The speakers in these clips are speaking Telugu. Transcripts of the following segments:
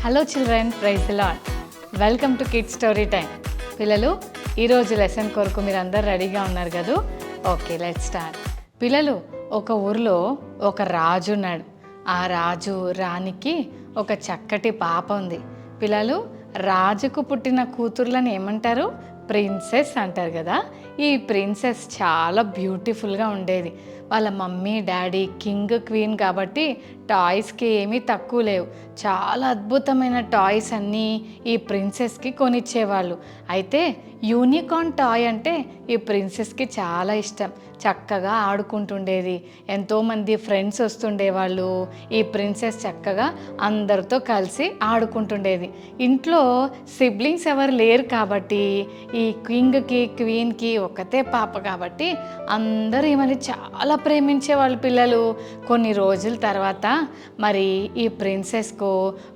Hello children, praise the lord. Welcome to kids story time. పిల్లలు, ఈరోజు లెసన్ కొరకు మీరు అందరు రెడీగా ఉన్నారు కదా? Okay, let's start. పిల్లలు, ఒక ఊరిలో ఒక రాజు ఉన్నాడు. ఆ రాజు రాణికి ఒక చక్కటి పాప ఉంది. పిల్లలు, రాజుకు పుట్టిన కూతుర్లను ఏమంటారు? ప్రిన్సెస్ అంటారు కదా. ఈ ప్రిన్సెస్ చాలా బ్యూటిఫుల్గా ఉండేది. వాళ్ళ మమ్మీ డాడీ కింగ్ క్వీన్ కాబట్టి టాయ్స్కి ఏమీ తక్కువ లేవు. చాలా అద్భుతమైన టాయ్స్ అన్నీ ఈ ప్రిన్సెస్కి కొనిచ్చేవాళ్ళు. అయితే యూనికార్న్ టాయ్ అంటే ఈ ప్రిన్సెస్కి చాలా ఇష్టం. చక్కగా ఆడుకుంటుండేది. ఎంతోమంది ఫ్రెండ్స్ వస్తుండేవాళ్ళు. ఈ ప్రిన్సెస్ చక్కగా అందరితో కలిసి ఆడుకుంటుండేది. ఇంట్లో సిబ్లింగ్స్ ఎవరు లేరు కాబట్టి ఈ కింగ్కి క్వీన్కి ఒకతే పాప కాబట్టి అందరూ ఈమెని చాలా ప్రేమించేవాళ్ళు. పిల్లలు, కొన్ని రోజుల తర్వాత మరి ఈ ప్రిన్సెస్కు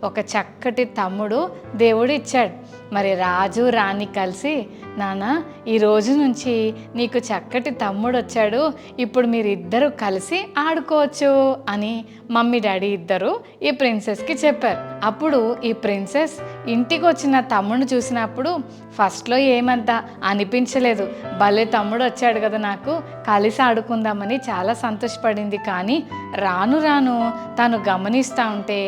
ఒక చక్కటి తమ్ముడు దేవుడు ఇచ్చాడు. మరి రాజు రాణి కలిసి, నాన్న, ఈ రోజు నుంచి నీకు చక్కటి తమ్ముడు వచ్చాడు, ఇప్పుడు మీరిద్దరూ కలిసి ఆడుకోవచ్చు అని మమ్మీ డాడీ ఇద్దరు ఈ ప్రిన్సెస్కి చెప్పారు. అప్పుడు ఈ ప్రిన్సెస్ ఇంటికి వచ్చిన తమ్ముడిని చూసినప్పుడు ఫస్ట్లో ఏమంతా అనిపించలేదు. భలే తమ్ముడు వచ్చాడు కదా, నాకు కలిసి ఆడుకుందామని చాలా సంతోషపడింది. కానీ రాను రాను తను గమనిస్తూ ఉంటే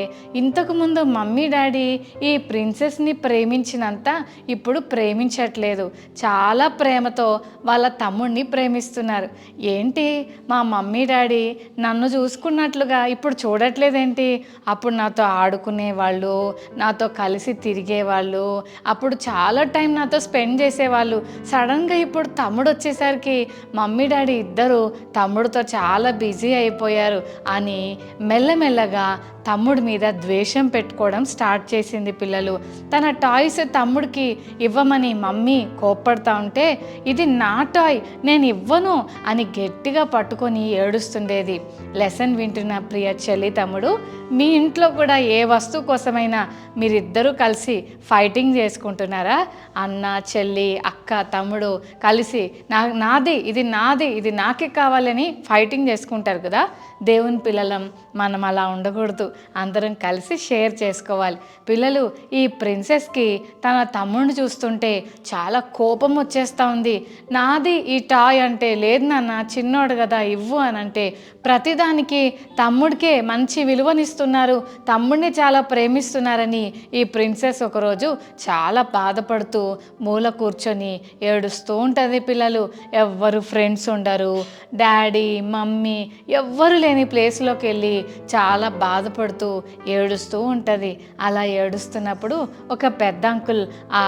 ఇంతకుముందు మమ్మీ డాడీ ఈ ప్రిన్సెస్ని ప్రేమించినంత ఇప్పుడు ప్రేమించట్లేదు. చాలా ప్రేమతో వాళ్ళ తమ్ముడిని ప్రేమిస్తున్నారు. ఏంటి, మా మమ్మీ డాడీ నన్ను చూసుకున్నట్లుగా ఇప్పుడు చూడట్లేదేంటి? అప్పుడు నాతో ఆడుకునేవాళ్ళు, నాతో కలిసి తిరిగేవాళ్ళు, అప్పుడు చాలా టైం నాతో స్పెండ్ చేసేవాళ్ళు. సడన్గా ఇప్పుడు తమ్ముడు వచ్చేసరికి మమ్మీ డాడీ ఇద్దరు తమ్ముడితో చాలా బిజీ అయిపోయారు అని మెల్లమెల్లగా తమ్ముడి మీద ద్వేషం పెట్టుకోవడం స్టార్ట్ చేసింది. పిల్లలు, తన టాయ్స్ తమ్ముడికి ఇవ్వమని మమ్మీ కోప్పడుతూ ఉంటే, ఇది నా టాయ్, నేను ఇవ్వను అని గట్టిగా పట్టుకొని ఏడుస్తుండేది. లెసన్ వింటున్న ప్రియ చెల్లి తమ్ముడు, మీ ఇంట్లో కూడా ఏ వస్తువు కోసమైనా మీరిద్దరూ కలిసి ఫైటింగ్ చేసుకుంటున్నారా? అన్న చెల్లి అక్క తమ్ముడు కలిసి నాది ఇది నాకే కావాలని ఫైటింగ్ చేసుకుంటారు కదా. దేవుని పిల్లలం మనం అలా ఉండకూడదు. అందరం కలిసి షేర్ చేసుకోవాలి. పిల్లలు, ఈ ప్రిన్సెస్కి తన తమ్ముడిని చూస్తుంటే చాలా కోపం వచ్చేస్తూ ఉంది. నాది ఈ టాయ్ అంటే, లేదు నాన్న చిన్నోడు కదా ఇవ్వు అని అంటే, ప్రతిదానికి తమ్ముడికే మంచి విలువనిస్తున్నారు, తమ్ముడిని చాలా ప్రేమిస్తున్నారని ఈ ప్రిన్సెస్ ఒకరోజు చాలా బాధపడుతూ మూల కూర్చొని ఏడుస్తూ ఉంటుంది. పిల్లలు, ఎవ్వరు ఫ్రెండ్స్ ఉండరు, డాడీ మమ్మీ ఎవ్వరు లేని ప్లేస్లోకి వెళ్ళి చాలా బాధపడుతూ ఏడుస్తూ ఉంటుంది. అలా ఏడుస్తున్నప్పుడు ఒక పెద్ద అంకుల్ ఆ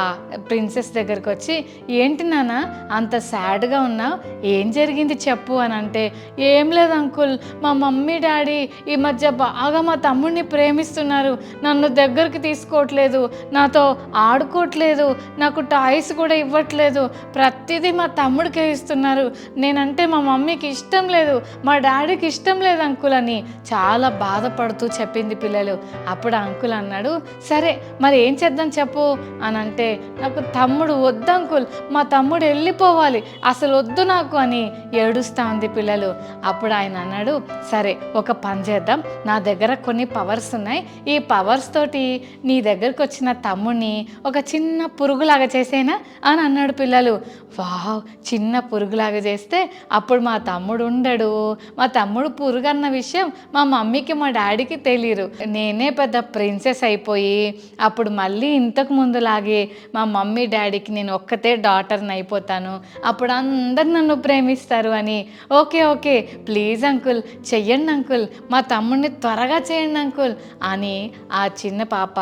ప్రిన్సెస్ దగ్గరికి వచ్చి, ఏంటి నాన్న అంత సాడ్గా ఉన్నావు, ఏం జరిగింది చెప్పు అని అంటే, ఏం లేదు అంకుల్, మా మమ్మీ డాడీ ఈ మధ్య బాగా మా తమ్ముడిని ప్రేమిస్తున్నారు, నన్ను దగ్గరికి తీసుకోవట్లేదు, నాతో ఆడుకోవట్లేదు, నాకు టాయ్స్ కూడా ఇవ్వట్లేదు, ప్రతిదీ మా తమ్ముడికే ఇస్తున్నారు, నేనంటే మా మమ్మీకి ఇష్టం లేదు, మా డాడీకి ఇష్టం లేదు అంకుల్ అని చాలా బాధపడుతూ చెప్పింది. పిల్లలు, అప్పుడు అంకుల్ అన్నాడు, సరే మరి ఏం చేద్దాం చెప్పు అని అంటే, నాకు తమ్ముడు వద్దు అంకుల్, మా తమ్ముడు వెళ్ళిపోవాలి, అసలు వద్దు నాకు అని ఏడుస్తూ ఉంది. పిల్లలు, అప్పుడు ఆయన అన్నాడు, సరే ఒక పని చేద్దాం, నా దగ్గర కొన్ని పవర్స్ ఉన్నాయి, ఈ పవర్స్ తోటి నీ దగ్గరకు వచ్చిన తమ్ముడిని ఒక చిన్న పురుగులాగా చేసేనా అని అన్నాడు. పిల్లలు, వావ్, చిన్న పురుగులాగా చేస్తే అప్పుడు మా తమ్ముడు ఉండడు, మా తమ్ముడు పురుగు అన్న విషయం మా మమ్మీకి మా డాడీకి తెలియరు, నేనే పెద్ద ప్రిన్సెస్ అయిపోయి అప్పుడు మళ్ళీ ఇంతకు ముందులాగే మా మమ్మీ డాడీకి నేను ఒక్కతే డాటర్ని అయిపోతాను, అప్పుడు అందరు నన్ను ప్రేమిస్తారు అని. ఓకే ఓకే ప్లీజ్ అంకుల్ చెయ్యండి అంకుల్, మా తమ్ముడిని త్వరగా చేయండి అంకుల్ అని ఆ చిన్న పాప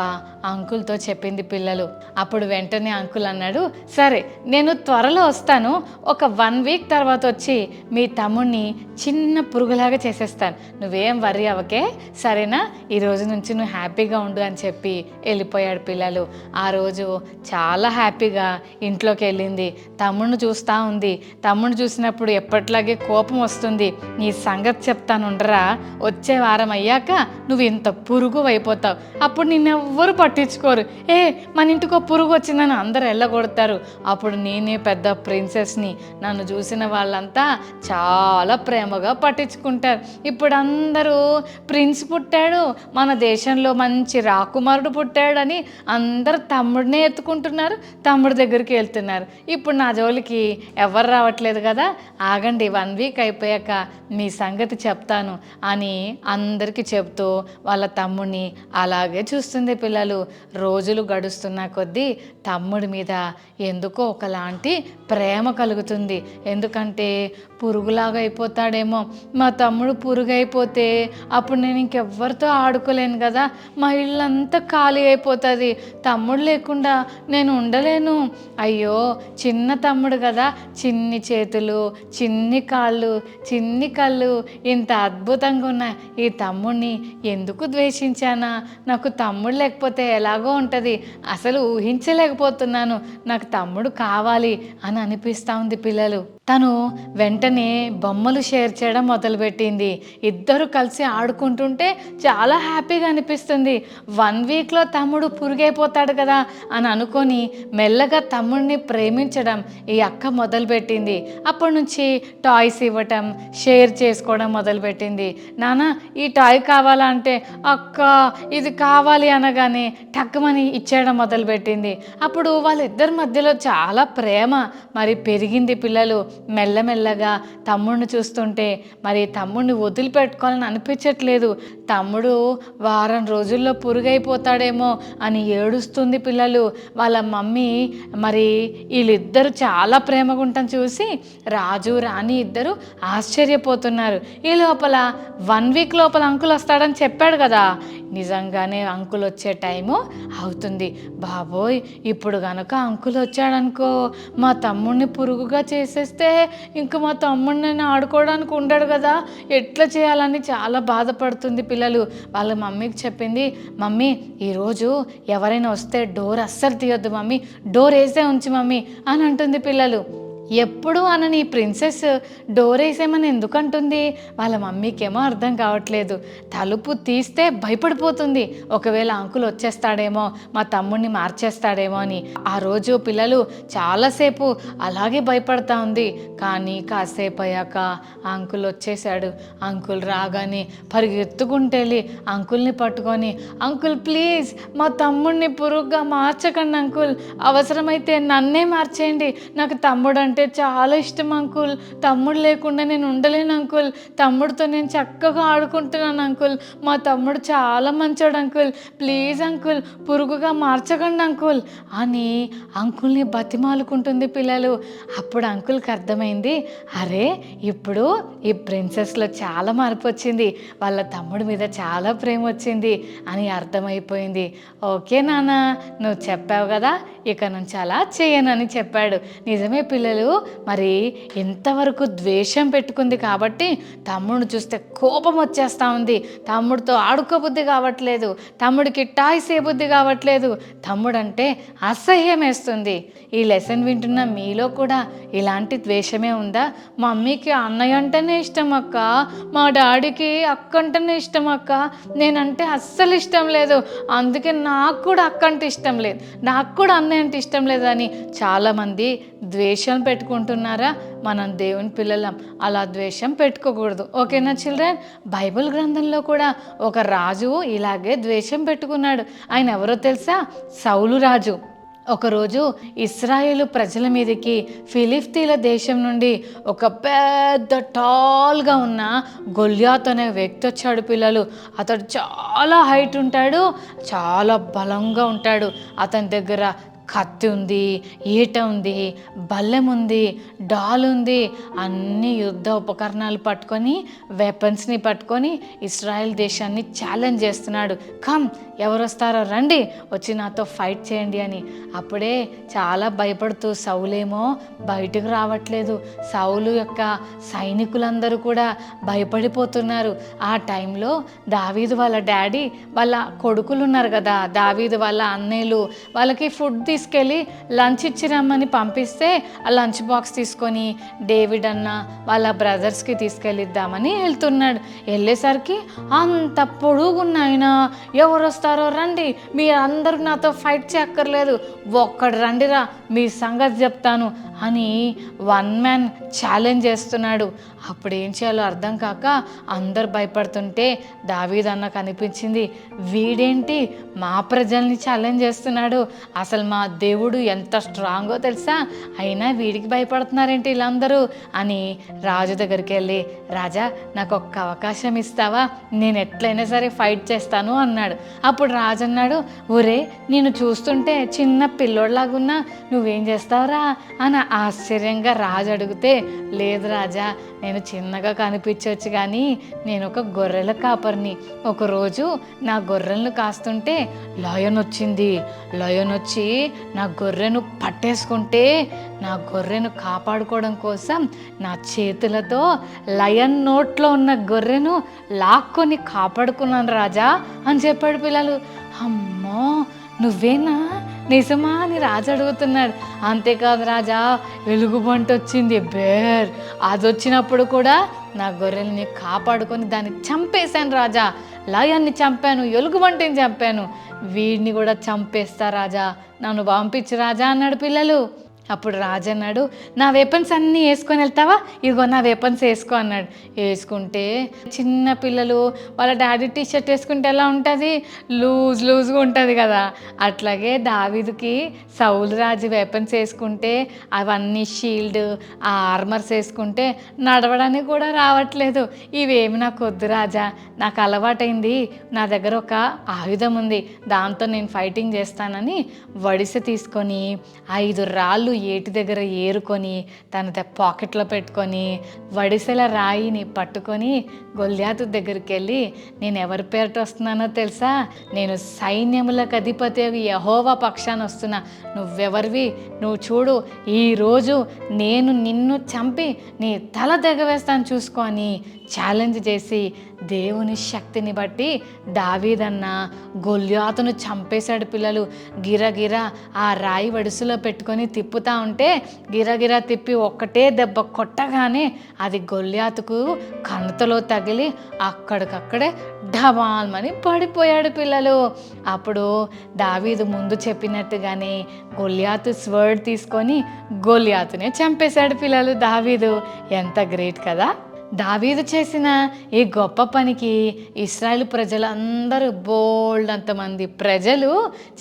అంకుల్తో చెప్పింది. పిల్లలు, అప్పుడు వెంటనే అంకుల్ అన్నాడు, సరే నేను త్వరలో వస్తాను, ఒక 1 వీక్ తర్వాత వచ్చి మీ తమ్ముడిని చిన్న పురుగులాగా చేసేస్తాను, నువ్వేం వర్రీ అవ్వకే, సరేనా, ఈ రోజు నుంచి నువ్వు హ్యాపీగా ఉండు అని చెప్పి వెళ్ళిపోయాడు. పిల్లలు, ఆ రోజు చాలా హ్యాపీగా ఇంట్లోకి వెళ్ళింది. తమ్ముడిని చూస్తూ ఉంది. తమ్ముడిని చూసినప్పుడు ఎప్పట్లాగే కోపం వస్తుంది. నీ సంగతి చెప్తాను ఉండరా, వచ్చే వారం అయ్యాక నువ్వు ఇంత పురుగు అయిపోతావు, అప్పుడు నిన్నెవ్వరు పట్టించుకోరు. మన ఇంటికో పురుగు వచ్చిందని అందరు వెళ్ళగొడతారు. అప్పుడు నేనే పెద్ద ప్రిన్సెస్ని, నన్ను చూసిన వాళ్ళంతా చాలా ప్రేమగా పట్టించుకుంటారు. ఇప్పుడు అందరూ ప్రిన్స్ పుట్టాడు, మన దేశంలో మంచి రాకుమారుడు పుట్టాడని అందరు తమ్ముడినే ఎత్తుకుంటున్నారు, తమ్ముడి దగ్గరికి వెళ్తున్నారు. ఇప్పుడు నా జోలికి ఎవరు రావట్లేదు కదా, ఆగండి 1 వీక్ అయిపోయాక మీ సంగతి చెప్తాను అని అందరికీ చెప్తూ వాళ్ళ తమ్ముడిని అలాగే చూస్తుంది. పిల్లలు రోజులు గడుస్తున్న కొద్దీ తమ్ముడి మీద ఎందుకో ఒకలాంటి ప్రేమ కలుగుతుంది. ఎందుకంటే పురుగులాగా అయిపోతాడేమో, మా తమ్ముడు పురుగు అయిపోతే అప్పుడు నేను ఇంకెవ్వరితో ఆడుకోలేను కదా, మా ఇల్లంతా ఖాళీ అయిపోతుంది, తమ్ముడు లేకుండా నేను ఉండలేను. అయ్యో చిన్న తమ్ముడు కదా, చిన్ని చేతులు, చిన్ని కాళ్ళు, చిన్ని కళ్ళు, ఇంత అద్భుతంగా ఉన్న ఈ తమ్ముడిని ఎందుకు ద్వేషించానా, నాకు తమ్ముడు లేకపోతే ఎలాగో ఉంటుంది, అసలు ఊహించలేకపోతున్నాను, నాకు తమ్ముడు కావాలి అని అనిపిస్తూ ఉంది. పిల్లలు తను వెంటనే బొమ్మలు షేర్ చేయడం మొదలుపెట్టింది. ఇద్దరు కలిసి ఆడుకుంటుంటే చాలా హ్యాపీగా అనిపిస్తుంది. 1 వీక్లో తమ్ముడు పురుగైపోతాడు కదా అని అనుకొని మెల్లగా తమ్ముడిని ప్రేమించడం ఈ అక్క మొదలుపెట్టింది. అప్పటి నుంచి టాయ్స్ ఇవ్వటం, షేర్ చేసుకోవడం మొదలుపెట్టింది. నాన్న ఈ టాయ్ కావాలా అంటే, అక్క ఇది కావాలి అనగానే టక్కుమని ఇచ్చేయడం మొదలుపెట్టింది. అప్పుడు వాళ్ళిద్దరి మధ్యలో చాలా ప్రేమ మరి పెరిగింది. పిల్లలు మెల్లమెల్లగా తమ్ముడిని చూస్తుంటే మరి తమ్ముడిని వదిలిపెట్టుకోవాలని అనిపించట్లేదు. తమ్ముడు వారం రోజుల్లో పురుగైపోతాడేమో అని ఏడుస్తుంది. పిల్లలు వాళ్ళ మమ్మీ మరి వీళ్ళిద్దరూ చాలా ప్రేమగా ఉండటం చూసి రాజు రాణి ఇద్దరు ఆశ్చర్యపోతున్నారు. ఈ లోపల 1 వీక్ లోపల అంకుల్ వస్తాడని చెప్పాడు కదా, నిజంగానే అంకుల్ వచ్చే టైము అవుతుంది. బాబోయ్ ఇప్పుడు కనుక అంకుల్ వచ్చాడనుకో, మా తమ్ముడిని పురుగుగా చేసేస్తే ఇంక మా తమ్ముడిని నేను ఆడుకోవడానికి ఉండడు కదా, ఎట్లా చేయాలని చాలా బాధపడుతుంది. పిల్లలు వాళ్ళ మమ్మీకి చెప్పింది, మమ్మీ ఈరోజు ఎవరైనా వస్తే డోర్ అస్సలు తీయొద్దు మమ్మీ, డోర్ వేసే ఉంచు మమ్మీ అని అంటుంది. పిల్లలు ఎప్పుడు అనని ప్రిన్సెస్ డోర్ వేసేమని ఎందుకంటుంది? వాళ్ళ మమ్మీకేమో అర్థం కావట్లేదు. తలుపు తీస్తే భయపడిపోతుంది, ఒకవేళ అంకుల్ వచ్చేస్తాడేమో, మా తమ్ముడిని మార్చేస్తాడేమో అని. ఆ రోజు పిల్లలు చాలాసేపు అలాగే భయపడతా ఉంది. కానీ కాసేపు అయ్యాక అంకుల్ వచ్చేసాడు. అంకుల్ రాగానే పరిగెత్తుకుంటేళ్ళి అంకుల్ని పట్టుకొని, అంకుల్ ప్లీజ్ మా తమ్ముడిని పురుగుగా మార్చకండి అంకుల్, అవసరమైతే నన్నే మార్చేయండి, నాకు తమ్ముడు అంటే చాలా ఇష్టం అంకుల్, తమ్ముడు లేకుండా నేను ఉండలేను అంకుల్, తమ్ముడితో నేను చక్కగా ఆడుకుంటున్నాను అంకుల్, మా తమ్ముడు చాలా మంచోడు అంకుల్, ప్లీజ్ అంకుల్ పురుగుగా మార్చకండి అంకుల్ అని అంకుల్ని బతిమాలుకుంటుంది. పిల్లలు అప్పుడు అంకుల్కి అర్థమైంది, అరే ఇప్పుడు ఈ ప్రిన్సెస్లో చాలా మార్పు వచ్చింది, వాళ్ళ తమ్ముడి మీద చాలా ప్రేమ వచ్చింది అని అర్థమైపోయింది. ఓకే నాన్న నువ్వు చెప్పావు కదా, ఇక నుంచి అలా చేయనని చెప్పాడు. నిజమే పిల్లలు, మరి ఎంతవరకు ద్వేషం పెట్టుకుంది కాబట్టి తమ్ముడిని చూస్తే కోపం వచ్చేస్తూ ఉంది, తమ్ముడితో ఆడుకోబుద్ధి కావట్లేదు, తమ్ముడికి టాయ్స్ బుద్ధి కావట్లేదు, తమ్ముడు అంటే అసహ్యం వేస్తుంది. ఈ లెసన్ వింటున్న మీలో కూడా ఇలాంటి ద్వేషమే ఉందా? మమ్మీకి అన్నయ్య అంటేనే ఇష్టం అక్క, మా డాడీకి అక్క అంటేనే ఇష్టం అక్క, నేనంటే అస్సలు ఇష్టం లేదు, అందుకే నాకు కూడా అక్క అంటే ఇష్టం లేదు, నాకు కూడా అన్నయ్య అంటే ఇష్టం లేదు అని చాలామంది ద్వేషం పెట్టుకుంటున్నారా? మనం దేవుని పిల్లలం, అలా ద్వేషం పెట్టుకోకూడదు. ఓకేనా చిల్డ్రన్? బైబిల్ గ్రంథంలో కూడా ఒక రాజు ఇలాగే ద్వేషం పెట్టుకున్నాడు. ఆయన ఎవరో తెలుసా? సౌలు రాజు. ఒకరోజు ఇశ్రాయేలు ప్రజల మీదకి ఫిలిష్తీయుల దేశం నుండి ఒక పెద్ద టాల్గా ఉన్న గొల్యాత్ అనే వ్యక్తి వచ్చాడు. పిల్లలు అతడు చాలా హైట్ ఉంటాడు, చాలా బలంగా ఉంటాడు. అతని దగ్గర కత్తి ఉంది, ఈట ఉంది, బల్లెం ఉంది, డాల్ ఉంది, అన్ని యుద్ధ ఉపకరణాలు పట్టుకొని వెపన్స్ని పట్టుకొని ఇస్రాయెల్ దేశాన్ని ఛాలెంజ్ చేస్తున్నాడు. కమ్ ఎవరు వస్తారో రండి, వచ్చి నాతో ఫైట్ చేయండి అని. అప్పుడే చాలా భయపడుతూ సౌలేమో బయటకు రావట్లేదు. సౌలు యొక్క సైనికులందరూ కూడా భయపడిపోతున్నారు. ఆ టైంలో దావీదు వాళ్ళ డాడీ వాళ్ళ కొడుకులు ఉన్నారు కదా, దావీదు వాళ్ళ అన్నయ్యలు, వాళ్ళకి ఫుడ్ తీసుకెళ్ళి లంచ్ ఇచ్చి రమ్మని పంపిస్తే ఆ లంచ్ బాక్స్ తీసుకొని డేవిడ్ అన్న వాళ్ళ బ్రదర్స్కి తీసుకెళ్ళిద్దామని వెళ్తున్నాడు. వెళ్ళేసరికి అంత పొడుగున్న ఆయన, ఎవరు వస్తారో రండి, మీరు అందరూ నాతో ఫైట్ చేయక్కర్లేదు, ఒక్కడు రండిరా మీ సంగతి చెప్తాను అని వన్ మ్యాన్ ఛాలెంజ్ చేస్తున్నాడు. అప్పుడు ఏం చేయాలో అర్థం కాక అందరు భయపడుతుంటే దావీదు అన్న కనిపించింది, వీడేంటి మా ప్రజల్ని ఛాలెంజ్ చేస్తున్నాడు, అసలు మా దేవుడు ఎంత స్ట్రాంగో తెలుసా, అయినా వీడికి భయపడుతున్నారేంటి వీళ్ళందరూ అని రాజు దగ్గరికి వెళ్ళి, రాజా నాకు ఒక్క అవకాశం ఇస్తావా, నేను ఎట్లయినా సరే ఫైట్ చేస్తాను అన్నాడు. అప్పుడు రాజు అన్నాడు, ఒరే నేను చూస్తుంటే చిన్న పిల్లోడ్లాగున్నా నువ్వేం చేస్తావురా అని ఆశ్చర్యంగా రాజు అడిగితే, లేదు రాజా నేను చిన్నగా కనిపించవచ్చు కానీ నేను ఒక గొర్రెల కాపరిని. ఒకరోజు నా గొర్రెలను కాస్తుంటే లయన్ వచ్చింది. లయన్ వచ్చి నా గొర్రెను పట్టేసుకుంటే నా గొర్రెను కాపాడుకోవడం కోసం నా చేతులతో లయన్ నోట్లో ఉన్న గొర్రెను లాక్కొని కాపాడుకున్నాను రాజా అని చెప్పాడు. పిల్లలు, అమ్మో నువ్వేనా నిజమా అని రాజు అడుగుతున్నాడు. అంతేకాదు రాజా, ఎలుగుబంటి వచ్చింది, బేర్, అది వచ్చినప్పుడు కూడా నా గొర్రెల్ని కాపాడుకొని దాన్ని చంపేశాను రాజా, లయాన్ని చంపాను, ఎలుగుబంటిని చంపాను, వీడిని కూడా చంపేస్తా రాజా, నన్ను పంపించు రాజా అన్నాడు. పిల్లలు, అప్పుడు రాజు అన్నాడు, నా వెపన్స్ అన్నీ వేసుకొని వెళ్తావా, ఇదిగో నా వెపన్స్ వేసుకో అన్నాడు. వేసుకుంటే చిన్న పిల్లలు వాళ్ళ డాడీ టీషర్ట్ వేసుకుంటే ఎలా ఉంటుంది, లూజ్గా ఉంటుంది కదా, అట్లాగే దావీదుకి సౌలు రాజు వెపన్స్ వేసుకుంటే అవన్నీ షీల్డ్ ఆ ఆర్మర్స్ వేసుకుంటే నడవడానికి కూడా రావట్లేదు. ఇవేమి నాకు వద్దు రాజా, నాకు అలవాటైంది, నా దగ్గర ఒక ఆయుధం ఉంది, దాంతో నేను ఫైటింగ్ చేస్తానని వడిసె తీసుకొని 5 రాళ్ళు ఏటి దగ్గర ఏరుకొని తన పాకెట్లో పెట్టుకొని వడిసెల రాయిని పట్టుకొని గొల్యాతు దగ్గరికి వెళ్ళి, నేను ఎవరి పేరిట వస్తున్నానో తెలుసా, నేను సైన్యములకు అధిపతి యెహోవా పక్షాన వస్తున్నా, నువ్వెవరివి, నువ్వు చూడు, ఈరోజు నేను నిన్ను చంపి నీ తల తెగవేస్తాను చూసుకో అని ఛాలెంజ్ చేసి దేవుని శక్తిని బట్టి దావీదన్న గొల్యాతును చంపేశాడు. పిల్లలు, గిరగిర ఆ రాయి వడుసులో పెట్టుకొని తిప్పుతా ఉంటే గిరగిర తిప్పి ఒక్కటే దెబ్బ కొట్టగానే అది గొల్యాతుకు కణతలో తగిలి అక్కడికక్కడే ఢబాల్మని పడిపోయాడు. పిల్లలు, అప్పుడు దావీదు ముందు చెప్పినట్టుగానే గొల్యాతు స్వర్డ్ తీసుకొని గొల్యాతునే చంపేశాడు. పిల్లలు, దావీదు ఎంత గ్రేట్ కదా. దావీదు చేసిన ఈ గొప్ప పనికి ఇశ్రాయేలు ప్రజలందరూ బోల్డ్ అంతమంది ప్రజలు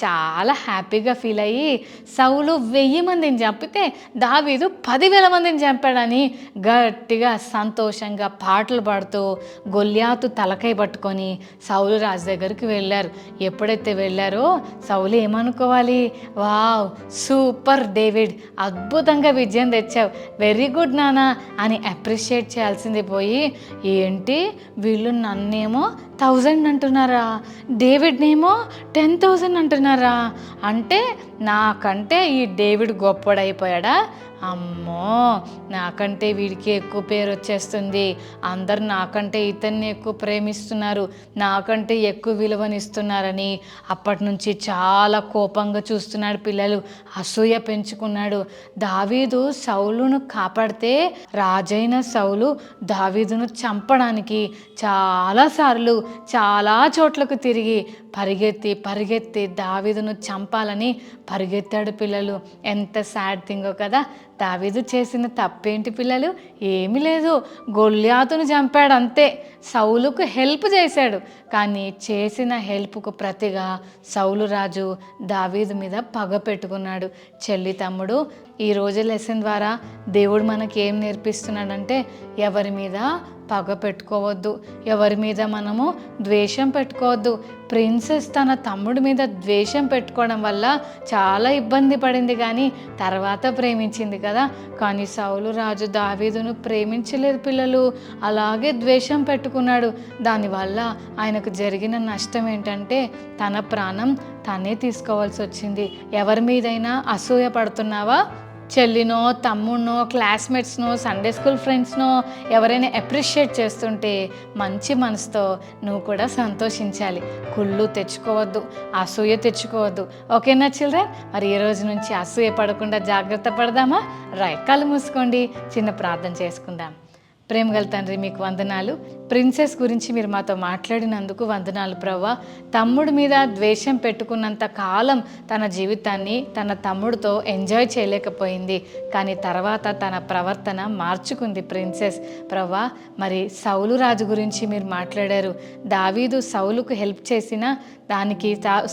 చాలా హ్యాపీగా ఫీల్ అయ్యి, సౌలు 1000 మందిని చంపితే దావీదు 10,000 మందిని చంపాడని గట్టిగా సంతోషంగా పాటలు పాడుతూ గొల్యాతు తలకై పట్టుకొని సౌలు రాజు దగ్గరికి వెళ్ళారు. ఎప్పుడైతే వెళ్ళారో సౌలు ఏమనుకోవాలి, వావ్ సూపర్ డేవిడ్, అద్భుతంగా విజయం తెచ్చావు, వెరీ గుడ్ నానా అని అప్రిషియేట్ చేయాల్సింది పోయి, ఏంటి వీళ్ళు నన్నేమో 1000 అంటున్నారా, డేవిడ్నేమో 10,000 అంటున్నారా, అంటే నాకంటే ఈ డేవిడ్ గొప్పడైపోయాడా, అమ్మో నాకంటే వీడికి ఎక్కువ పేరు వచ్చేస్తుంది, అందరు నాకంటే ఇతన్ని ఎక్కువ ప్రేమిస్తున్నారు, నాకంటే ఎక్కువ విలువనిస్తున్నారని అప్పటి నుంచి చాలా కోపంగా చూస్తున్నాడు. పిల్లలు, అసూయ పెంచుకున్నాడు. దావీదు సౌలును కాపాడితే రాజైన సౌలు దావీదును చంపడానికి చాలాసార్లు చాలా చోట్లకు తిరిగి పరిగెత్తి దావీదును చంపాలని పరిగెత్తాడు. పిల్లలు, ఎంత సాడ్ థింగో కదా. దావీదు చేసిన తప్పేంటి పిల్లలు, ఏమీ లేదు, గొల్యాతును చంపాడు అంతే, సౌలుకు హెల్ప్ చేశాడు. కానీ చేసిన హెల్ప్కు ప్రతిగా సౌలు రాజు దావీదు మీద పగ పెట్టుకున్నాడు. చెల్లి తమ్ముడు, ఈరోజు లెసన్ ద్వారా దేవుడు మనకి ఏం నేర్పిస్తున్నాడంటే, ఎవరి మీద పగ పెట్టుకోవద్దు, ఎవరి మీద మనము ద్వేషం పెట్టుకోవద్దు. ప్రిన్సెస్ తన తమ్ముడి మీద ద్వేషం పెట్టుకోవడం వల్ల చాలా ఇబ్బంది పడింది, కానీ తర్వాత ప్రేమించింది కదా. కానీ సౌలు రాజు దావీదును ప్రేమించలేదు పిల్లలు, అలాగే ద్వేషం పెట్టుకున్నాడు. దానివల్ల ఆయనకు జరిగిన నష్టం ఏంటంటే తన ప్రాణం తనే తీసుకోవాల్సి వచ్చింది. ఎవరి మీదైనా అసూయ పడుతున్నావా, చెల్లినో తమ్ముడినో క్లాస్మేట్స్నో సండే స్కూల్ ఫ్రెండ్స్నో ఎవరైనా అప్రిషియేట్ చేస్తుంటే మంచి మనసుతో నువ్వు కూడా సంతోషించాలి. కుళ్ళు తెచ్చుకోవద్దు, అసూయ తెచ్చుకోవద్దు. ఓకేనా చిల్డ్రన్? మరి ఈ రోజు నుంచి అసూయ పడకుండా జాగ్రత్త పడదామా? రైట్, కళ్ళు మూసుకోండి, చిన్న ప్రార్థన చేసుకుందాం. ప్రేమగల తండ్రి, మీకు వందనాలు. ప్రిన్సెస్ గురించి మీరు మాతో మాట్లాడినందుకు వందనాలు ప్రభువా. తమ్ముడి మీద ద్వేషం పెట్టుకున్నంత కాలం తన జీవితాన్ని తన తమ్ముడితో ఎంజాయ్ చేయలేకపోయింది, కానీ తర్వాత తన ప్రవర్తన మార్చుకుంది ప్రిన్సెస్ ప్రభువా. మరి సౌలు రాజు గురించి మీరు మాట్లాడారు. దావీదు సౌలుకు హెల్ప్ చేసినా దానికి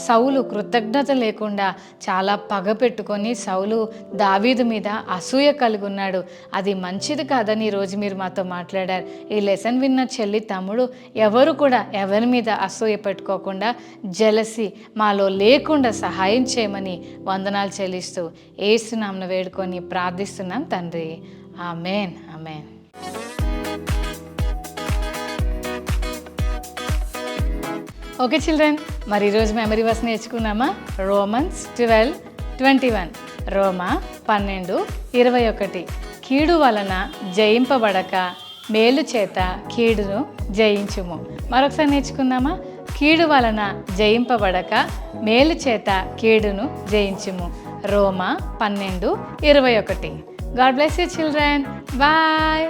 సౌలు కృతజ్ఞత లేకుండా చాలా పగ పెట్టుకొని సౌలు దావీదు మీద అసూయ కలిగి ఉన్నాడు. అది మంచిది కాదని ఈరోజు మీరు మాతో మాట్లాడారు. ఈ లెసన్ విన్న చెల్లి తమ్ముడు ఎవరు కూడా ఎవరి మీద అసూయ పెట్టుకోకుండా జెలసీ మాలో లేకుండా సహాయం చేయమని వందనాలు చెల్లిస్తూ యేసు నామమున వేడుకొని ప్రార్థిస్తున్నాం తండ్రి. ఆమేన్, ఆమేన్. ఓకే చిల్డ్రన్, మరి ఈరోజు మెమరీ వర్స్ నేర్చుకున్నామా? రోమన్స్ 12:21. రోమా 12:21. కీడు వలన జయింపబడక మేలు చేత కీడును జయించుము. మరొకసారి నేర్చుకుందామా? కీడు వలన జయింపబడక మేలు చేత కీడును జయించుము. రోమా 12:21. God bless you children. Bye.